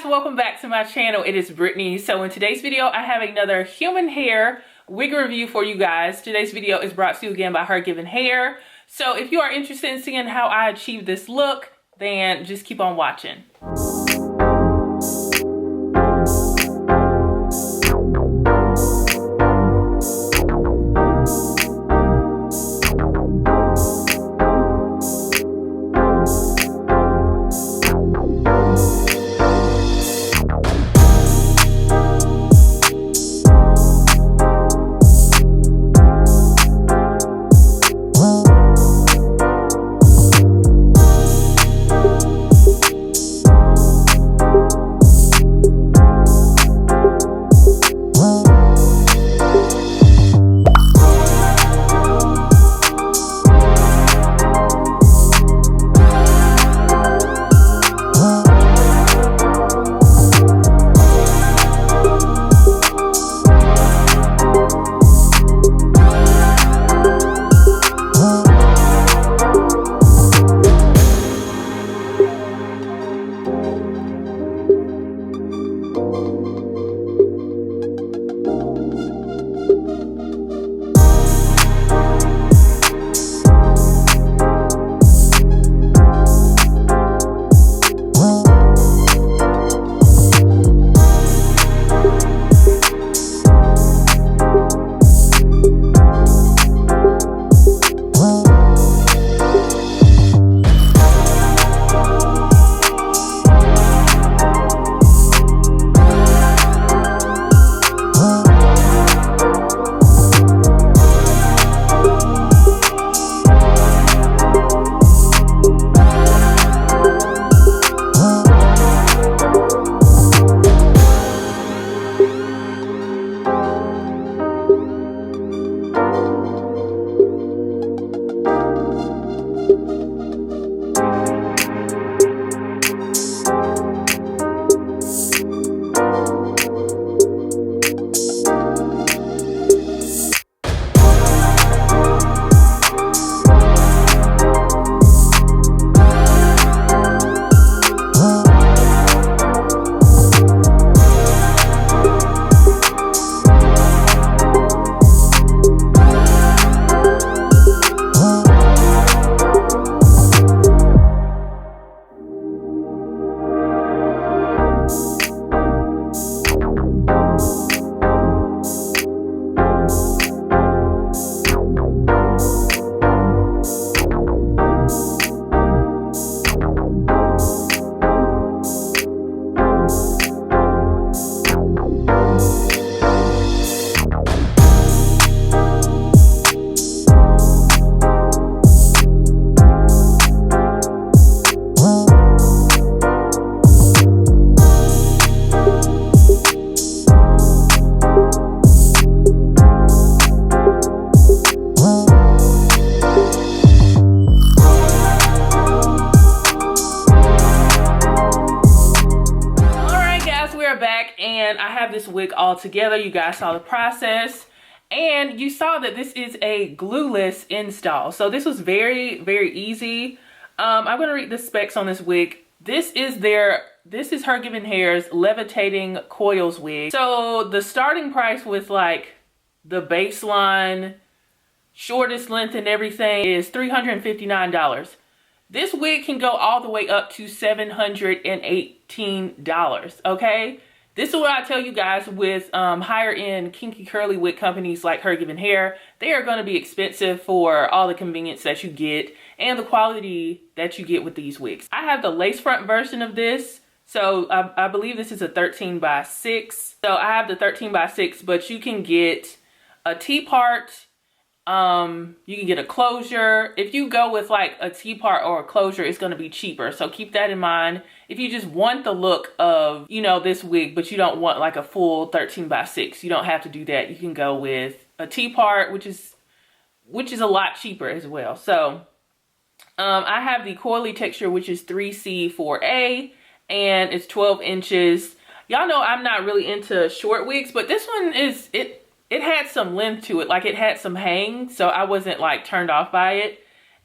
welcome back to my channel. It is Brittany. So in today's video, I have another human hair wig review for you guys. Today's video is brought to you again by HerGivenHair. So if you are interested in seeing how I achieve this look, then just keep on watching. And I have this wig all together. You guys saw the process and you saw that this is a glueless install. So this was very, very easy. I'm going to read the specs on this wig. This is HerGivenHair's Levitating Coils wig. So the starting price with like the baseline, shortest length and everything is $359. This wig can go all the way up to $718, okay? This is what I tell you guys with higher end kinky curly wig companies like HerGivenHair. They are going to be expensive for all the convenience that you get and the quality that you get with these wigs. I have the lace front version of this. So I believe this is a 13 by 6. So I have the 13 by 6, but you can get a T-part. You can get a closure. If you go with like a T-part or a closure, it's going to be cheaper. So keep that in mind. If you just want the look of, you know, this wig, but you don't want like a full 13 by 6, you don't have to do that. You can go with a T-part, which is a lot cheaper as well. So I have the Coily texture, which is 3C4A, and it's 12 inches. Y'all know I'm not really into short wigs, but this one is, it had some length to it. Like it had some hang, so I wasn't like turned off by it.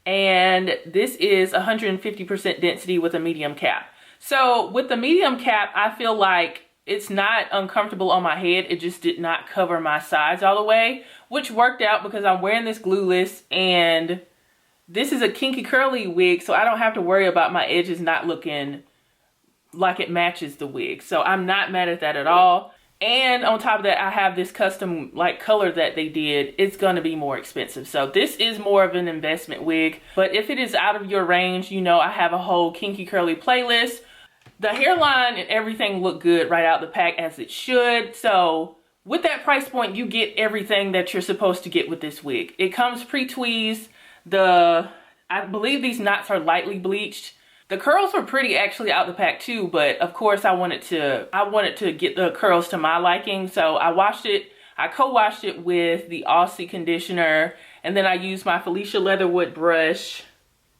And this is 150% density with a medium cap. So with the medium cap, I feel like it's not uncomfortable on my head. It just did not cover my sides all the way, which worked out because I'm wearing this glueless, and this is a kinky curly wig, so I don't have to worry about my edges not looking like it matches the wig. So I'm not mad at that at all. And on top of that, I have this custom like color that they did. It's going to be more expensive. So this is more of an investment wig. But if it is out of your range, you know, I have a whole kinky curly playlist. The hairline and everything look good right out the pack, as it should. So with that price point, you get everything that you're supposed to get with this wig. It comes pre-tweezed. I believe these knots are lightly bleached. The curls were pretty actually out the pack too, but of course I wanted to get the curls to my liking. So I washed it. I co-washed it with the Aussie conditioner, and then I used my Felicia Leatherwood brush.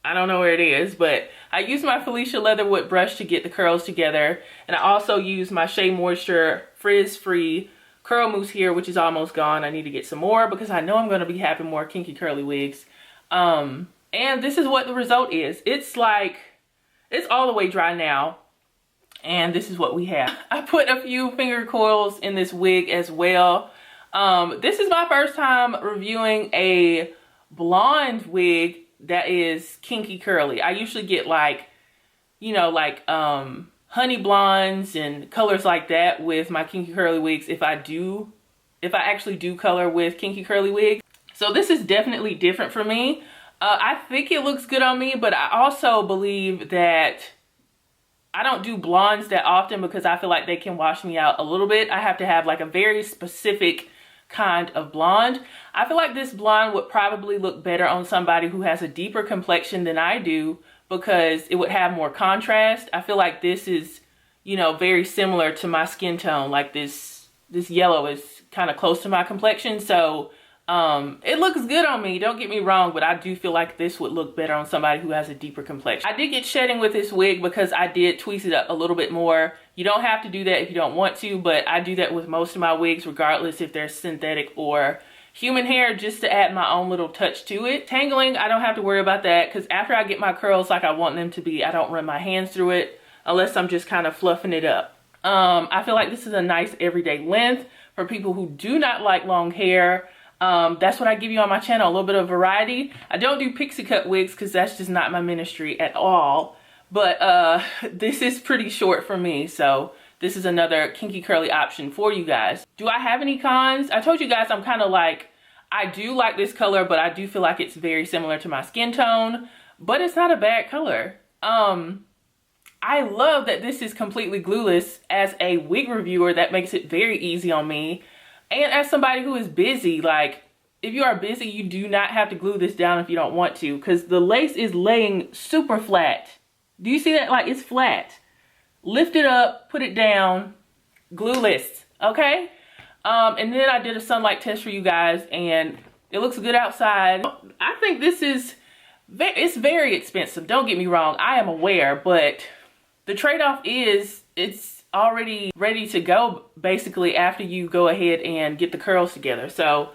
I don't know where it is, but I used my Felicia Leatherwood brush to get the curls together. And I also used my Shea Moisture frizz-free curl mousse here, which is almost gone. I need to get some more because I know I'm going to be having more kinky curly wigs. And this is what the result is. It's like, it's all the way dry now, and this is what we have. I put a few finger coils in this wig as well. This is my first time reviewing a blonde wig that is kinky curly. I usually get like, you know, like honey blondes and colors like that with my kinky curly wigs if I actually do color with kinky curly wigs. So this is definitely different for me. I think it looks good on me, but I also believe that I don't do blondes that often because I feel like they can wash me out a little bit. I have to have like a very specific kind of blonde. I feel like this blonde would probably look better on somebody who has a deeper complexion than I do because it would have more contrast. I feel like this is, you know, very similar to my skin tone. Like this yellow is kind of close to my complexion. So it looks good on me, don't get me wrong, but I do feel like this would look better on somebody who has a deeper complexion. I did get shedding with this wig because I did tweeze it up a little bit more. You don't have to do that if you don't want to, but I do that with most of my wigs, regardless if they're synthetic or human hair, just to add my own little touch to it. Tangling, I don't have to worry about that because after I get my curls like I want them to be, I don't run my hands through it unless I'm just kind of fluffing it up. I feel like this is a nice everyday length for people who do not like long hair. That's what I give you on my channel, a little bit of variety. I don't do pixie cut wigs because that's just not my ministry at all. But this is pretty short for me, so this is another kinky curly option for you guys. Do I have any cons? I told you guys I'm kind of like, I do like this color, but I do feel like it's very similar to my skin tone, but it's not a bad color. I love that this is completely glueless. As a wig reviewer, that makes it very easy on me. And as somebody who is busy, like if you are busy, you do not have to glue this down if you don't want to, because the lace is laying super flat. Do you see that? Like it's flat. Lift it up, put it down, glueless, okay? And then I did a sunlight test for you guys and it looks good outside. I think this is, it's very expensive. Don't get me wrong, I am aware, but the trade-off is it's already ready to go basically after you go ahead and get the curls together. So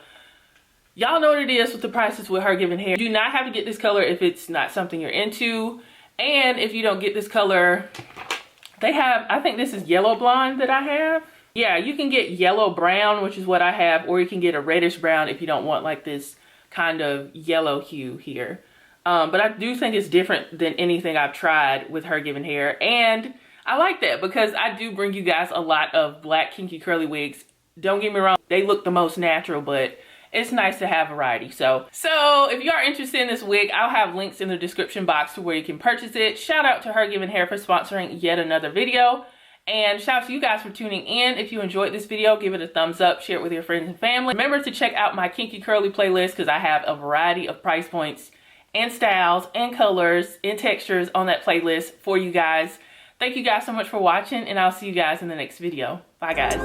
y'all know what it is with the prices with HerGivenHair. You do not have to get this color if it's not something you're into. And if you don't get this color, they have, I think this is yellow blonde that I have. Yeah, you can get yellow brown, which is what I have, or you can get a reddish brown if you don't want like this kind of yellow hue here. But I do think it's different than anything I've tried with HerGivenHair. And I like that because I do bring you guys a lot of black kinky curly wigs. Don't get me wrong, they look the most natural, but it's nice to have variety. So if you are interested in this wig, I'll have links in the description box to where you can purchase it. Shout out to HerGivenHair for sponsoring yet another video. And shout out to you guys for tuning in. If you enjoyed this video, give it a thumbs up, share it with your friends and family. Remember to check out my kinky curly playlist because I have a variety of price points and styles and colors and textures on that playlist for you guys. Thank you guys so much for watching, and I'll see you guys in the next video. Bye guys.